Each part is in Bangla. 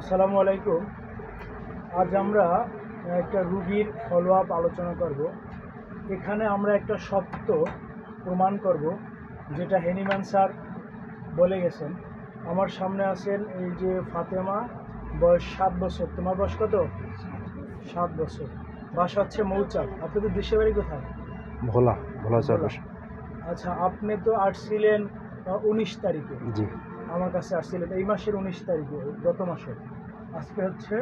আসসালামু আলাইকুম। আজ আমরা একটা রুগীর ফলো আপ আলোচনা করব। এখানে আমরা একটা সত্য প্রমাণ করব, যেটা হেনিম্যান স্যার বলে গেছেন। আমার সামনে আছেন এই যে ফাতেমা, বয়স 7 বছর। তোমার বয়স কত? 7 বছর। বাসা হচ্ছে মৌচাক। আপনাদের দেশের বাড়ি কোথায়? ভোলা ভোলা ভোলা। চারপাশ। আচ্ছা, আপনি তো আসছিলেন 19 তারিখে জি আমার কাছে আসছিলেন, এই মাসের 19 তারিখে, গত মাসে। আজকে হচ্ছে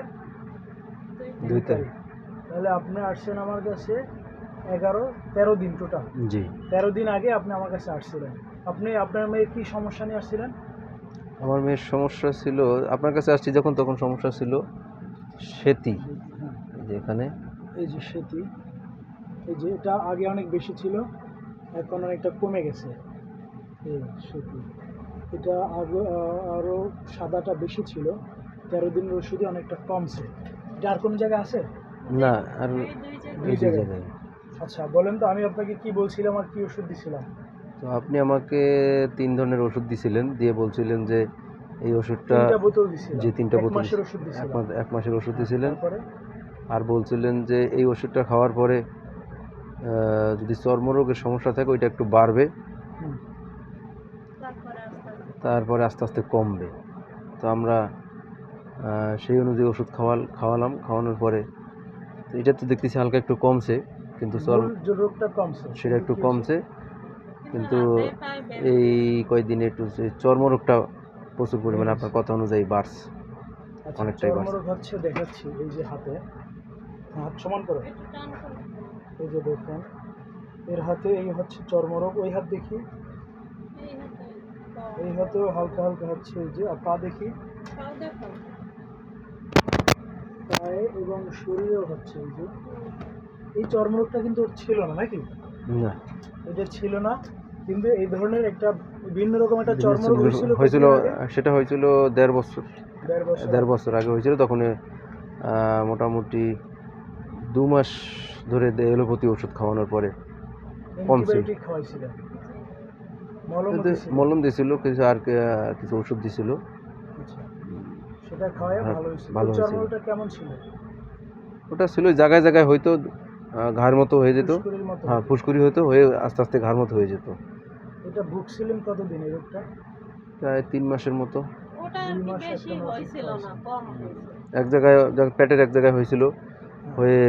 2 2 তারিখ। তারিখ। তাহলে আপনি আসছেন আমার কাছে 13 দিন টোটাল। জি 13 দিন আগে আপনি আমার কাছে আসছিলেন। আপনি আপনার মেয়ের কী সমস্যা নিয়ে আসছিলেন? আমার মেয়ের সমস্যা ছিল, আপনার কাছে আসছি যখন তখন সমস্যা ছিল সেতি। হ্যাঁ, এই যে এখানে এই যে সেটি, এই যে এটা আগে অনেক বেশি ছিল, এখন অনেকটা কমে গেছে। এই সেটি, এটা আগে আরও সাদাটা বেশি ছিল, 13 দিনের ওষুধে অনেকটা কমছে। এটা আর কোনো জায়গায় আছে? না, আর দুই এই 2 জায়গায়। জায়গায়। আচ্ছা, বলেন তো আমি আপনাকে কি বলছিলাম আর কি ওষুধ দিছিলাম? তো আপনি আমাকে 3 ধরনের ওষুধ দিছিলেন, দিয়ে বলছিলেন যে এই ওষুধটা, 3টা বোতল দিছিলাম, যে 3টা 1 বোতল, মাসের ওষুধ দিছিলাম। এক মাসের ওষুধ হ্যাঁ, দিছিলেন। তারপরে? আর বলছিলেন যে এই ওষুধটা খাওয়ার পরে যদি চর্মরোগের সমস্যা থাকে ওইটা একটু বাড়বে, হুম। তারপরে আস্তে আস্তে কমবে। তো আমরা সেই অনুযায়ী ওষুধ খাওয়ালাম। খাওয়ানোর পরে তো এটা তো দেখতেছি হালকা একটু কমছে, কিন্তু মূল যে রোগটা কমছে, সেটা একটু কি হয়েছে? কমছে, কিন্তু এই কয়েকদিনে একটু যে চর্মরোগটা প্রচুর পরিমাণে আপনার কথা অনুযায়ী বাড়ছে, আচ্ছা, অনেকটাই বাড়ছে। চর্মরোগ হচ্ছে, দেখাচ্ছি এই যে হাতে, হাত সমান করো। এই যে দেখুন, এর হাতে এই হচ্ছে চর্মরোগ। ওই হাত দেখি, এই হাতেও হালকা হালকা হচ্ছে। এই যে আর পা দেখি, পায়ে এবং শরীরেও হচ্ছে। এই যে এই চর্মরোগটা কিন্তু ওর ছিল না নাকি? না, এটা ছিল না, কিন্তু এই ধরনের একটা ভিন্ন রকম একটা ভিন্ন চর্মরোগ হয়েছিল হয়েছিল। কতদিন আগে? সেটা হয়েছিল 1.5 বছর, 1.5 বছর 1.5 আগে। বছর আগে হয়েছিল। তখন মোটামুটি 2 মাস ধরে এলোপ্যাথি ওষুধ খাওয়ানোর পরে কমছে। অ্যান্টিবায়োটিক খাওয়াইছিলেন, মলমও এতে দিছিলেন? মলম দিছিল, কিছু আর কিছু ওষুধ দিছিল। আচ্ছা, সেটা খাওয়ায় হ্যাঁ, ভালো হয়েছিল। ওই ভালো হয়েছিল। চর্মরোগটা কেমন ছিল? ওটা ছিল জায়গায় জায়গায় হয়তো ঘাড় মতো হয়ে যেত। ফুসকুড়ির মতো হ্যাঁ, হতো? ফুসকুড়ি হতো, হয়ে আস্তে আস্তে ঘাড় মতো হয়ে যেত। এটা ভুগছিলেন কতদিন এই রোগটা? প্রায় 3 মাসের মতো। 2 মাস একটানা ওষুধ খাওয়াইছেন? এক জায়গায় পেটের এক জায়গায় হয়েছিল, হ্যাঁ। হয়ে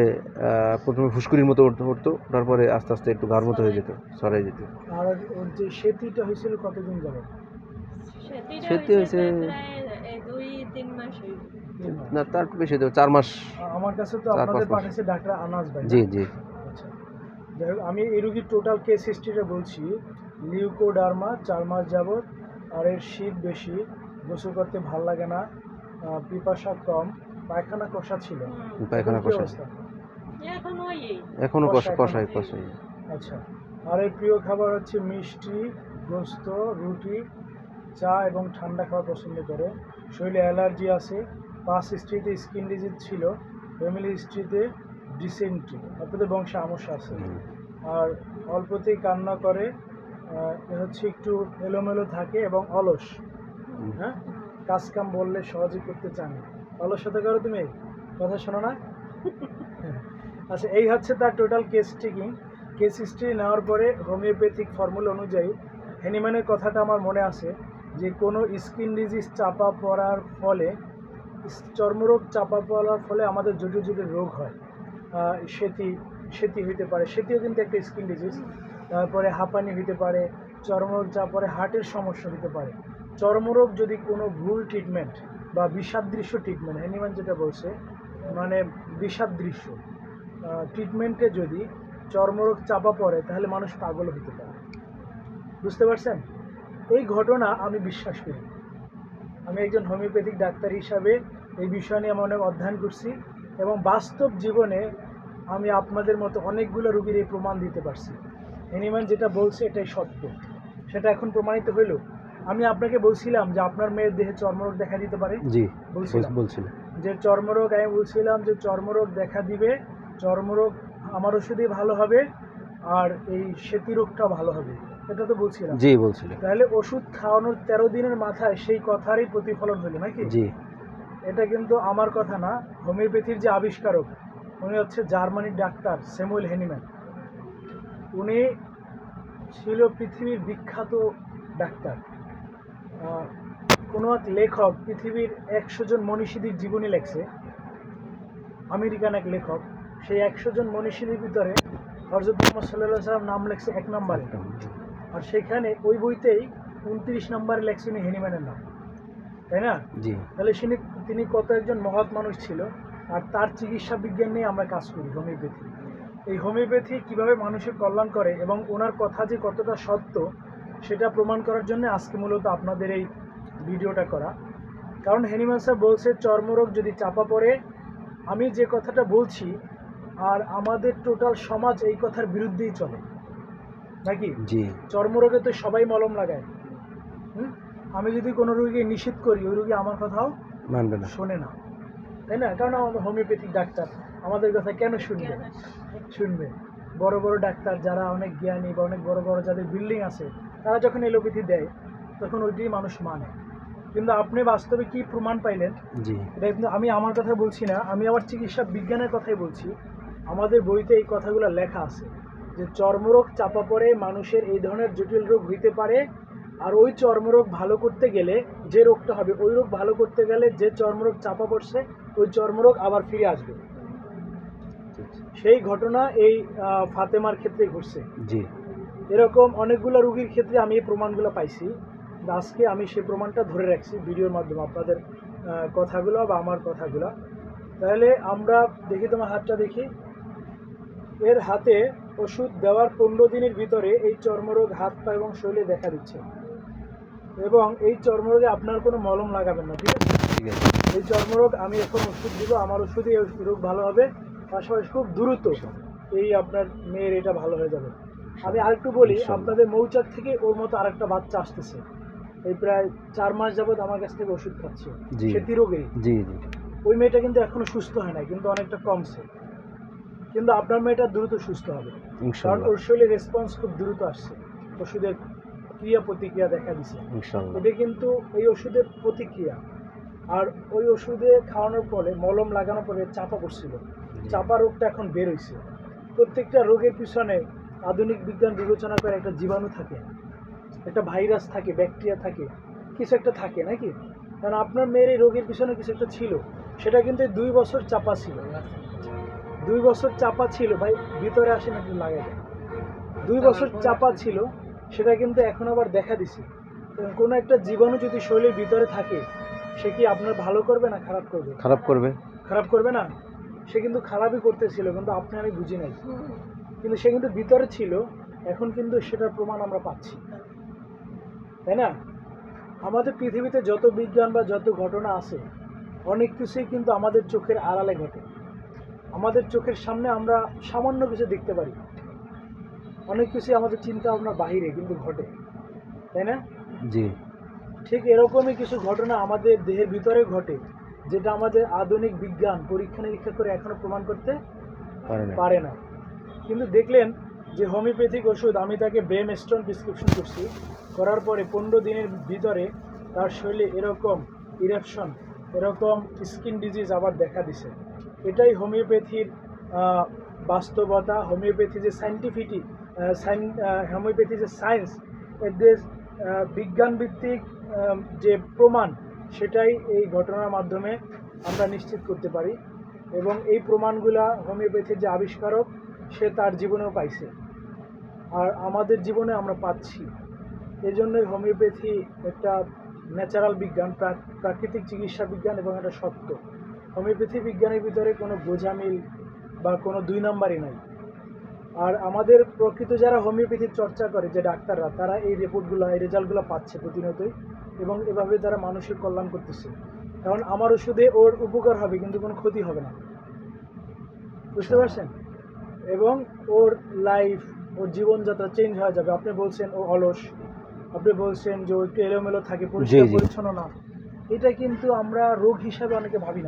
প্রথমে ফুসকুড়ির মতো উঠতো, তারপরে আস্তে আস্তে একটু ঘাড় মতো হয়ে যেত, ছড়াই যেত। আর ওর যে সেতিটা হয়েছিল কতদিন যাবত? সেটি হয়েছে 3 মাস। না, তার একটু বেশি হতো, 4 মাস। আমার কাছে তো 4-5 আপনাদের মাস। পাঠিয়েছে ডাক্তার আনাস ভাই, না? জি জি। আচ্ছা, যাই হোক, আমি এই রোগীর টোটাল কেস হিস্ট্রিটা বলছি। লিউকোডার্মা 4 মাস যাবত, আর এর শীত বেশি, গোসল করতে ভাল লাগে না, পিপাসা কম, পায়খানা কষা ছিল। এখন পায়খানা কি কষায়, অবস্থা? এখনো কষা এখনো? কষায় কষায়। আচ্ছা, আর এর প্রিয় খাবার হচ্ছে মিষ্টি, গোস্ত, রুটি, চা এবং ঠান্ডা খাওয়া পছন্দ করে। শরীরে অ্যালার্জি আছে, পাস হিস্ট্রিতে স্কিন ডিজিজ ছিল, ফ্যামিলি হিস্ট্রিতে ডিসেন্ট্রি, আপনাদের বংশে আমস্যা আছে। আর অল্পতেই কান্না করে, এ হচ্ছে একটু এলোমেলো থাকে এবং অলস। হ্যাঁ, কাজ কাম বললে সহজে করতে চান না। অলসতা করো তুমি, কথা শোনো না? আচ্ছা, এই হচ্ছে তার টোটাল কেস হিস্ট্রি নেওয়ার পরে হোমিওপ্যাথিক ফর্মুলা অনুযায়ী হ্যানিম্যানের কথাটা আমার মনে আছে, যে কোনো স্কিন ডিজিজ চাপা পড়ার ফলে, চর্মরোগ চাপা পড়ার ফলে আমাদের জটিল জটিল রোগ হয়। সেতি সেতি হইতে পারে, সেতিও কিন্তু একটা স্কিন ডিজিজ। তারপরে হাঁপানি হইতে পারে, চর্মরোগ চাপা পড়ে হার্টের সমস্যা হতে পারে। চর্মরোগ যদি কোনো ভুল ট্রিটমেন্ট বা বিষাদৃশ্য ট্রিটমেন্ট, হ্যানিম্যান যেটা বলছে, মানে বিষাদৃশ্য ট্রিটমেন্টে যদি চর্মরোগ চাপা পড়ে, তাহলে মানুষ পাগল হতে পারে। বুঝতে পারছেন? এই ঘটনা আমি বিশ্বাস করি। আমি একজন হোমিওপ্যাথিক ডাক্তার হিসাবে এই বিষয় নিয়ে আমি অনেক অধ্যয়ন করছি, এবং বাস্তব জীবনে আমি আপনাদের মতো অনেকগুলো রোগীর এই প্রমাণ দিতে পারছি। হ্যানিম্যান যেটা বলছে এটাই সত্য, সেটা এখন প্রমাণিত হইল। আমি আপনাকে বলছিলাম যে আপনার মেয়ের দেহে চর্মরোগ দেখা দিতে পারে, জি বলছিলাম বলছিলেন। যে চর্মরোগ, আমি বলছিলাম যে চর্মরোগ দেখা দিবে, চর্মরোগ আমার ওষুধেই ভালো হবে, আর এই সেতি রোগটা ভালো হবে, এটা তো বলছিলাম। জি বলছিলেন। তাহলে ওষুধ খাওয়ানোর 13 দিনের মাথায় সেই কথারই প্রতিফলন হলো নাকি? জি এটা কিন্তু আমার কথা না, হোমিওপ্যাথির যে আবিষ্কারক উনি হচ্ছে জার্মানির ডাক্তার স্যামুয়েল হ্যানিম্যান। উনি ছিল পৃথিবীর বিখ্যাত ডাক্তার। কোনো এক লেখক পৃথিবীর 100 জন মনীষীদের জীবনী লেখছে, আমেরিকান এক লেখক। সেই 100 জন মনীষীদের ভিতরে হযরত মুহাম্মদ সাল্লাল্লাহু আলাইহি ওয়াসাল্লাম নাম লেখছে 1 নম্বরে, আর সেখানে ওই বইতেই 29 নম্বরে লেখছে উনি হ্যানিম্যানের নাম, তাই না? জি তাহলে তিনি কত একজন মহৎ মানুষ ছিল। আর তার চিকিৎসা বিজ্ঞান নিয়ে আমরা কাজ করি, হোমিওপ্যাথি। এই হোমিওপ্যাথি কিভাবে মানুষের কল্যাণ করে এবং ওনার কথা যে কতটা সত্য সেটা প্রমাণ করার জন্য আজকে মূলত আপনাদের এই ভিডিওটা করা। কারণ হ্যানিম্যান স্যার বলছে চর্মরোগ যদি চাপা পড়ে, আমি যে কথাটা বলছি আর আমাদের টোটাল সমাজ এই কথার বিরুদ্ধেই চলে নাকি? জি চর্মরোগে তো সবাই মলম লাগায়। আমি যদি কোনো রোগীকে নিষেধ করি, ওই রোগী আমার কথাও মানবে না। শোনে না, তাই না? কারণ আমরা হোমিওপ্যাথিক ডাক্তার, আমাদের কথা কেন শুনবে? শুনবে বড় বড় ডাক্তার যারা অনেক জ্ঞানী বা অনেক বড় বড় যাদের বিল্ডিং আছে, তারা যখন এলোপ্যাথি দেয় তখন ওইটাই মানুষ মানে। কিন্তু আপনি বাস্তবে কি প্রমাণ পাইলেন? জি এটা কিন্তু আমি আমার কথা বলছি না, আমি আমার চিকিৎসা বিজ্ঞানের কথাই বলছি। আমাদের বইতে এই কথাগুলো লেখা আছে যে চর্মরোগ চাপা পড়ে মানুষের এই ধরনের জটিল রোগ হইতে পারে। আর ওই চর্মরোগ ভালো করতে গেলে যে রোগটা হবে, ওই রোগ ভালো করতে গেলে যে চর্মরোগ চাপা পড়ছে ওই চর্মরোগ আবার ফিরে আসবে। সেই ঘটনা এই ফাতেমার ক্ষেত্রে ঘটছে। জি এরকম অনেকগুলো রোগীর ক্ষেত্রে আমি এই প্রমাণগুলো পাইছি। আজকে আমি সেই প্রমাণটা ধরে রাখছি ভিডিওর মাধ্যমে, আপনাদের কথাগুলো বা আমার কথাগুলো। তাহলে আমরা দেখি, তোমার হাতটা দেখি। এর হাতে ওষুধ দেওয়ার 15 দিনের ভিতরে এই চর্মরোগ হাত পা এবং শরীরে দেখা দিচ্ছে। এবং এই চর্মরোগে আপনার কোনো মলম লাগাবেন না, ঠিক আছে? ঠিক আছে। এই চর্মরোগ আমি এখন ওষুধ দিব, আমার ওষুধে এই রোগ ভালো হবে, পাশাপাশি খুব দ্রুত এই আপনার মেয়ের এটা ভালো হয়ে যাবে। আমি আরেকটু বলি, আপনাদের মৌচাক থেকে ওর মতো আরেকটা বাচ্চা আসতেছে, এই প্রায় 4 মাস যাবত আমার কাছ থেকে ওষুধ খাচ্ছে, সেটি রোগেই। জি জি ওই মেয়েটা কিন্তু এখনো সুস্থ হয় নাই, কিন্তু অনেকটা কমছে। কিন্তু আপনার মেয়েটা দ্রুত সুস্থ হবে, কারণ ইনশাআল্লাহ ওর শরীরে রেসপন্স খুব দ্রুত আসছে, ওষুধের ক্রিয়া প্রতিক্রিয়া দেখা দিচ্ছে। ইনশাআল্লাহ। এটা কিন্তু এই ওষুধের প্রতিক্রিয়া। আর ওই ওষুধে খাওয়ানোর পরে, মলম লাগানোর পরে চাপা পড়ছিল, চাপা রোগটা এখন বের হয়েছে। প্রত্যেকটা রোগের পিছনে আধুনিক বিজ্ঞান বিবেচনা করে একটা জীবাণু থাকে, একটা ভাইরাস থাকে, ব্যাকটেরিয়া থাকে, কিছু একটা থাকে নাকি? কারণ আপনার মেয়ের এই রোগের পিছনে কিছু একটা ছিল, সেটা কিন্তু 2 বছর চাপা ছিল। 2 বছর চাপা ছিল, ভাই ভিতরে আসে নাকি লাগাই দেয়। 2 বছর চাপা ছিল, সেটা কিন্তু এখন আবার দেখা দিছে। কোনো একটা জীবাণু যদি শরীরের ভিতরে থাকে, সে কি আপনার ভালো করবে না খারাপ করবে? খারাপ করবে। খারাপ করবে না? সে কিন্তু খারাপই করতেছিল, কিন্তু আপনি আমি বুঝি নাই। কিন্তু সে কিন্তু ভিতরে ছিল, এখন কিন্তু সেটার প্রমাণ আমরা পাচ্ছি, তাই না? আমাদের পৃথিবীতে যত বিজ্ঞান বা যত ঘটনা আছে, অনেক কিছুই কিন্তু আমাদের চোখের আড়ালে ঘটে। আমাদের চোখের সামনে আমরা সামান্য কিছু দেখতে পারি, অনেক কিছুই আমাদের চিন্তা ভাবনার বাহিরে কিন্তু ঘটে, তাই না? জি ঠিক এরকমই কিছু ঘটনা আমাদের দেহের ভিতরে ঘটে, যেটা আমাদের আধুনিক বিজ্ঞান পরীক্ষা নিরীক্ষা করে এখনো প্রমাণ করতে পারে না। কিন্তু দেখলেন যে হোমিওপ্যাথিক ওষুধ, আমি তাকে ব্রেমস্টোন প্রেসক্রিপশন করছি, করার পরে 15 দিনের ভিতরে তার শরীরে এরকম ইরেপশন, এরকম স্কিন ডিজিজ আবার দেখা দিছে। এটাই হোমিওপ্যাথির বাস্তবতা, হোমিওপ্যাথি যে সায়েন্টিফিটি, হোমিওপ্যাথি যে সায়েন্স, এদের বিজ্ঞানভিত্তিক যে প্রমাণ, সেটাই এই ঘটনার মাধ্যমে আমরা নিশ্চিত করতে পারি। এবং এই প্রমাণগুলা হোমিওপ্যাথির যে আবিষ্কারক, সে তার জীবনেও পাইছে, আর আমাদের জীবনে আমরা পাচ্ছি। এই জন্যই হোমিওপ্যাথি একটা ন্যাচারাল বিজ্ঞান, প্রাকৃতিক চিকিৎসা বিজ্ঞান এবং এটা সত্য। হোমিওপ্যাথি বিজ্ঞানের ভিতরে কোনো গোঁজামিল বা কোনো 2 নাম্বারই নাই। আর আমাদের প্রকৃত যারা হোমিওপ্যাথি চর্চা করে, যে ডাক্তাররা, তারা এই রিপোর্টগুলো, এই রেজাল্টগুলো পাচ্ছে প্রতিনিয়তই, এবং এভাবে তারা মানুষের কল্যাণ করতেছে। কারণ আমার ওষুধে ওর উপকার হবে, কিন্তু কোনো ক্ষতি হবে না, বুঝতে পারছেন? এবং ওর লাইফ, ওর জীবনযাত্রা চেঞ্জ হয়ে যাবে। আপনি বলছেন ও অলস, আপনি বলছেন যে ও একটু এলোমেলো থাকে, পরিষ্কার পরিচ্ছন্ন না, এটা কিন্তু আমরা রোগ হিসাবে অনেকে ভাবি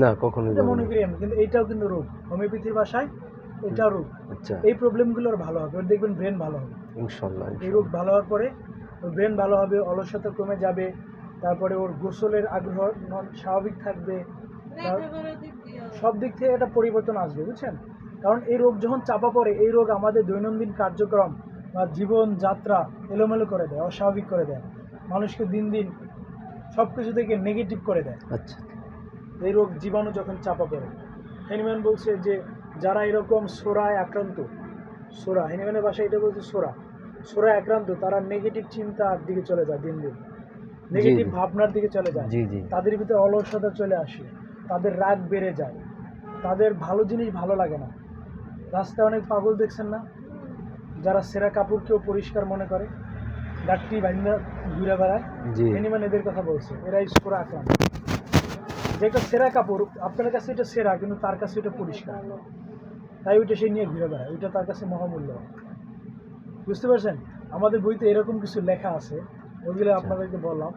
না, কখনোই মনে করি আমি, কিন্তু এইটাও কিন্তু রোগ। হোমিওপ্যাথির ভাষায় এটাও রোগ। আচ্ছা, এই প্রবলেমগুলোর ভালো হবে, ওর দেখবেন ব্রেন ভালো হবে ইনশাআল্লাহ। এই রোগ ভালো হওয়ার পরে ওর ব্রেন ভালো হবে, অলসতা কমে যাবে, তারপরে ওর গোসলের আগ্রহ স্বাভাবিক থাকবে, সব দিক থেকে একটা পরিবর্তন আসবে, বুঝছেন? কারণ এই রোগ যখন চাপা পড়ে, এই রোগ আমাদের দৈনন্দিন কার্যক্রম বা জীবনযাত্রা এলোমেলো করে দেয়, অস্বাভাবিক করে দেয়, মানুষকে দিন দিন সব কিছু থেকে নেগেটিভ করে দেয়। আচ্ছা। এই রোগ জীবাণু যখন চাপা পড়ে, হেনিম্যান বলছে যে যারা এরকম সোরায় আক্রান্ত, সোরা হেনিম্যানের ভাষায় এটা বলছে সোরায় আক্রান্ত, তারা নেগেটিভ চিন্তার দিকে চলে যায়, দিন দিন নেগেটিভ জি। ভাবনার দিকে চলে যায়, জি জি। তাদের ভিতরে অলসতা চলে আসে, তাদের রাগ বেড়ে যায়, তাদের ভালো জিনিস ভালো লাগে না। রাস্তায় অনেক পাগল দেখছেন না, যারা সেরা কাপড়কেও পরিষ্কার মনে করে, গাঠটি বাইন্দা ঘুরে বেড়ায়, জি। হেনিম্যান এদের কথা বলছে, এরাই সোরা আক্রান্ত। যেটা সেরা কাপড় আপনার কাছে এটা সেরা, কিন্তু তার কাছে এটা পরিষ্কার, তাই ওইটা সে নিয়ে ঘুরে বেড়ায়, ওইটা তার কাছে মহামূল্য। বুঝতে পারছেন? আমাদের বইতে এরকম কিছু লেখা আছে, ওইগুলো আপনাদেরকে বললাম।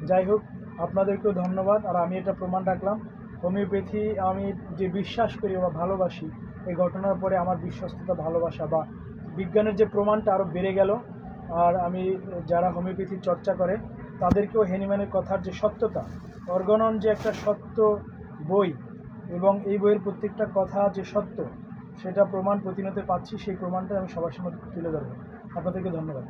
যাই হোক, আপনাদেরকেও ধন্যবাদ। আর আমি এটা প্রমাণ রাখলাম, হোমিওপ্যাথি আমি যে বিশ্বাস করি বা ভালোবাসি, এই ঘটনার পরে আমার বিশ্বস্ততা, ভালোবাসা বা বিজ্ঞানের যে প্রমাণটা আরও বেড়ে গেল। আর আমি যারা হোমিওপ্যাথি চর্চা করে তাদেরকেও হেনিম্যানের কথার যে সত্যতা, অর্গনন যে একটা সত্য বই, এবং এই বইয়ের প্রত্যেকটা কথা যে সত্য, সেটা প্রমাণ প্রতিনিয়ত পাচ্ছি, সেই প্রমাণটা আমি সবার সামনে তুলে ধরবো। আপনাদেরকে ধন্যবাদ।